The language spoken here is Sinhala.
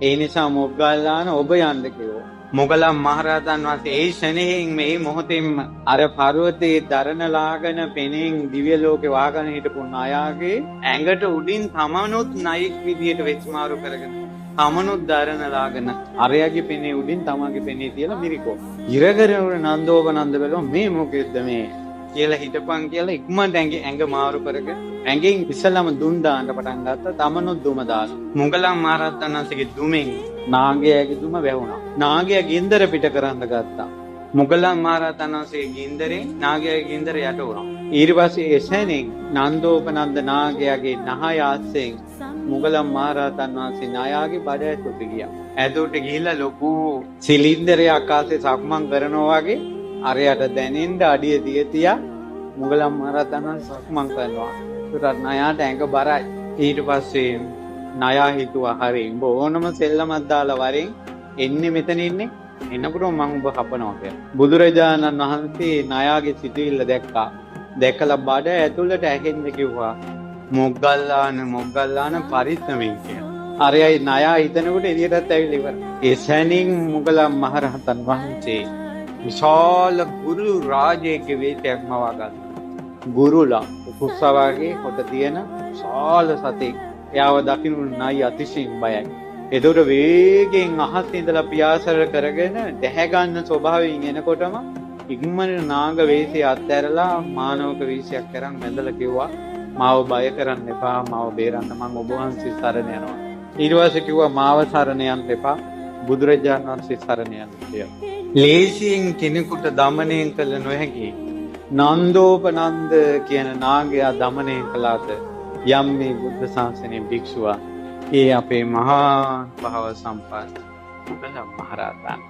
ඒ නිසා මොග්ගල්ලාන ඔබ යන්න කිව්වා. මොගලන් මහරහතන් වහන්සේ ඒ ශනේහින් මේ මොහොතෙන්ම අර පර්වතයේ දරණ ලාගෙන පෙනෙන් දිව්‍ය ලෝකේ වාගෙන හිටපු නායාගේ ඇඟට උඩින් තමනුත් නයික් විදියට වෙච්මාරු කරගෙන තමනුත් දරණ ලාගෙන අරයාගේ පෙනේ උඩින් තමාගේ පෙනේ තියලා මිරිකෝ. ඉරකරවර නන්දෝපනන්ද බැලුවා මේ මොකෙද්ද මේ කියලා හිටපන් කියලා ඉක්මනට ඇඟ මාරු කරගෙන ඇඟෙන් ඉස්සලම දුම් දාන්න පටන් ගත්තා. තමනුත් දුම දාලා. මොගලන් මහරහතන් වහන්සේගේ දුමෙන් නාගයාගේ දුම වැහුණා. නාගයා ගින්දර පිට කරන්න ගත්තා. මොගලන් මහරහතන් වහන්සේ ගින්දරෙන් නාගයාගේ ගින්දර යට වුණා. ඊට පස්සේ එසැනෙන් නන්දෝපනන්ද නාගයාගේ නහය ආස්යෙන් මොගලන් මහරහතන් වහන්සේ නායාගේ බඩ ඇතුළට ගියා. ඇතුළට ගිහිල්ලා ලොකු සිලින්ඩරයක් ආකාශයේ සක්මන් කරනවා වගේ අරයට දැනෙන්න අඩිය තියා මොගලන් මහරහතන් වහන්සේ සක්මන් කරනවා. ඒකට නයාට ඇඟ බරයි. ඊට පස්සේ නයා හිතුවා හරි උඹ ඕනම සෙල්ලමක් දාලා වරෙන් එන්නේ මෙතන ඉන්නේ එන්නකොට මම උඹ කපනවා කියලා. බුදුරජාණන් වහන්සේ නයාගේ සිතුවිල්ල දැක්කා. දැකලා බඩ ඇතුළට ඇහෙන්න කිව්වා මොග්ගල්ලාන පරිස්සමෙන් කියලා. අරයයි නයා හිතනකොට එළියටත් ඇවිල්ලා ඉවරයි. ඒ සැනින් මොගලන් මහරහතන් වහන්සේ විශාල ගුරු රාජයේ වේතයක් මවා ගත්තා. ගුරුලා උකුස්සාවගේ කොට තියෙන විශාල සතෙක්. එයාව දකින්න නයි අතිශයින් බයයි. ඒතකොට වේගෙන් අහසේ ඉඳලා පියාසර කරගෙන දැහැ ගන්න ස්වභාවයෙන් එනකොටම ඉක්මනට නාග වේශය අත්හැරලා මානවක වේශයක් කරන් මැදලා කිව්වා මාව බය කරන්න එපා, මාව බේරන්න මම ඔබ වහන්සේ සරණ යනවා. ඊට පස්සේ කිව්වා මාව සරණ යන්න එපා, බුදුරජාණන් වහන්සේ සරණ යන්න කියලා. ලේසියෙන් කෙනෙකුට দমনය කළ නොහැකි නන්දෝපනන්ද කියන නාගයා দমনය කළාද යම් මේ බුද්ධ ශාසනයේ භික්ෂුවා ඒ අපේ මහා භව සම්පන්න මොගලන් මහරහතන්.